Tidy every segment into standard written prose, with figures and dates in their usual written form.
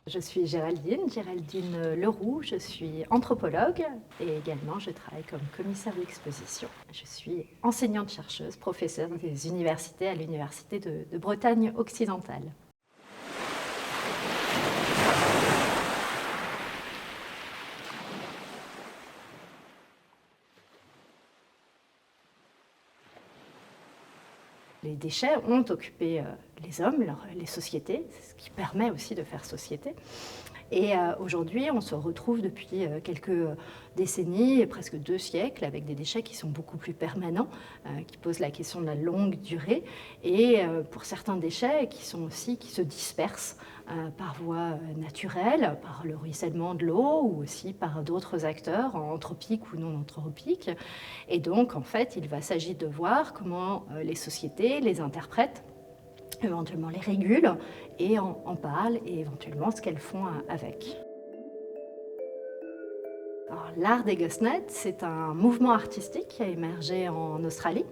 Je suis Géraldine Leroux, je suis anthropologue et également je travaille comme commissaire d'exposition. Je suis enseignante-chercheuse, professeure des universités à l'Université de Bretagne occidentale. Les déchets ont occupé les hommes, les sociétés, ce qui permet aussi de faire société. Et aujourd'hui, on se retrouve depuis quelques décennies, presque 2 siècles, avec des déchets qui sont beaucoup plus permanents, qui posent la question de la longue durée, et pour certains déchets qui se dispersent par voie naturelle, par le ruissellement de l'eau, ou aussi par d'autres acteurs, anthropiques ou non anthropiques. Et donc, en fait, il va s'agir de voir comment les sociétés les interprètent, éventuellement les régulent et en parlent, et éventuellement ce qu'elles font avec. Alors, l'art des GhostNet, c'est un mouvement artistique qui a émergé en Australie,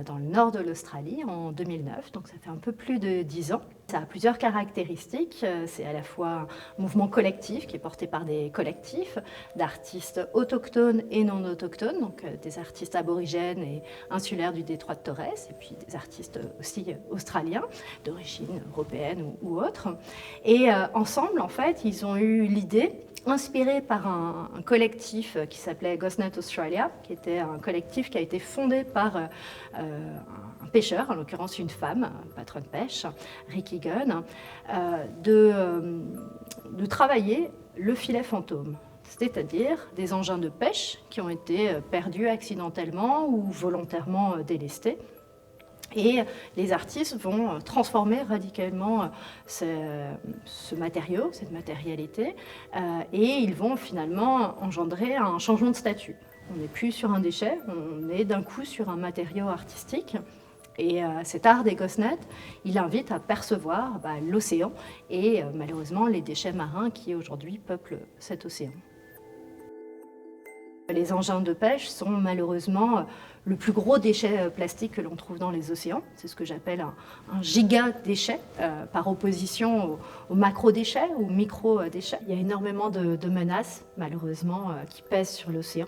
dans le nord de l'Australie, en 2009, donc ça fait un peu plus de 10 ans. Ça a plusieurs caractéristiques. C'est à la fois un mouvement collectif qui est porté par des collectifs d'artistes autochtones et non autochtones, donc des artistes aborigènes et insulaires du détroit de Torres, et puis des artistes aussi australiens, d'origine européenne ou autre. Et ensemble, en fait, ils ont eu l'idée, inspiré par un collectif qui s'appelait GhostNet Australia, qui était un collectif qui a été fondé par un pêcheur, en l'occurrence une femme, un patron de pêche, Ricky Gunn, de travailler le filet fantôme, c'est-à-dire des engins de pêche qui ont été perdus accidentellement ou volontairement délestés. Et les artistes vont transformer radicalement ce matériau, cette matérialité, et ils vont finalement engendrer un changement de statut. On n'est plus sur un déchet, on est d'un coup sur un matériau artistique. Et cet art des GhostNet, il invite à percevoir l'océan et malheureusement les déchets marins qui aujourd'hui peuplent cet océan. Les engins de pêche sont malheureusement le plus gros déchet plastique que l'on trouve dans les océans. C'est ce que j'appelle un giga-déchet, par opposition aux macro-déchets ou micro-déchets. Il y a énormément de menaces, malheureusement, qui pèsent sur l'océan.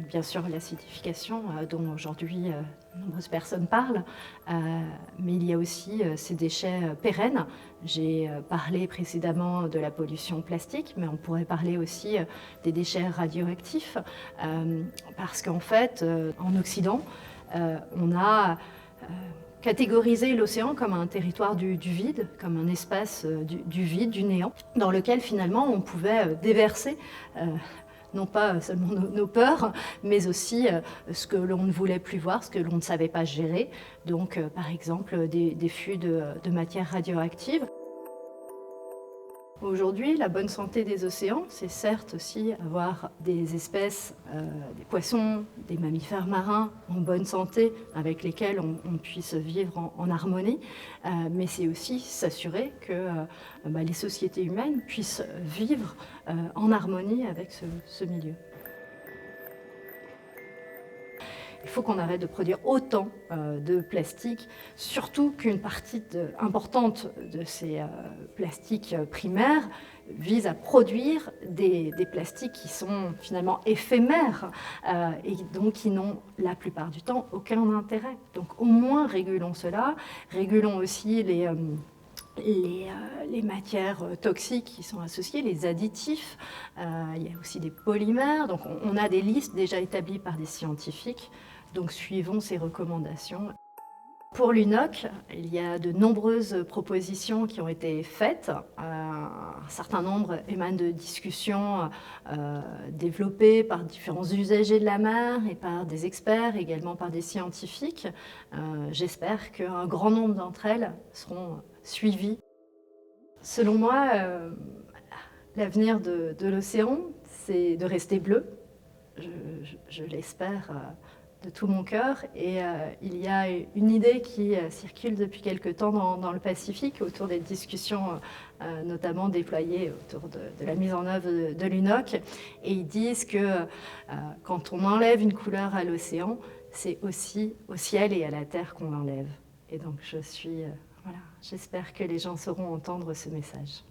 Bien sûr, l'acidification, dont aujourd'hui nombreuses personnes parlent, mais il y a aussi ces déchets pérennes. J'ai parlé précédemment de la pollution plastique, mais on pourrait parler aussi des déchets radioactifs, parce qu'en fait, en Occident, on a catégorisé l'océan comme un territoire du vide, comme un espace du vide, du néant, dans lequel finalement on pouvait déverser non pas seulement nos peurs, mais aussi ce que l'on ne voulait plus voir, ce que l'on ne savait pas gérer. Donc, par exemple, des flux de matières radioactives. Aujourd'hui, la bonne santé des océans, c'est certes aussi avoir des espèces, des poissons, des mammifères marins en bonne santé, avec lesquels on puisse vivre en harmonie, mais c'est aussi s'assurer que les sociétés humaines puissent vivre en harmonie avec ce milieu. Il faut qu'on arrête de produire autant de plastique, surtout qu'une partie importante de ces plastiques primaires vise à produire des plastiques qui sont finalement éphémères et donc qui n'ont la plupart du temps aucun intérêt. Donc au moins régulons cela, régulons aussi les matières toxiques qui sont associées, les additifs, il y a aussi des polymères, donc on a des listes déjà établies par des scientifiques, donc suivons ces recommandations. Pour l'UNOC, il y a de nombreuses propositions qui ont été faites. Un certain nombre émanent de discussions développées par différents usagers de la mer et par des experts, également par des scientifiques. J'espère qu'un grand nombre d'entre elles seront suivies. Selon moi, l'avenir de l'océan, c'est de rester bleu. Je l'espère de tout mon cœur. Et il y a une idée qui circule depuis quelque temps dans le Pacifique autour des discussions notamment déployées autour de la mise en œuvre de l'UNOC. Et ils disent que quand on enlève une couleur à l'océan, c'est aussi au ciel et à la terre qu'on l'enlève. Et donc j'espère que les gens sauront entendre ce message.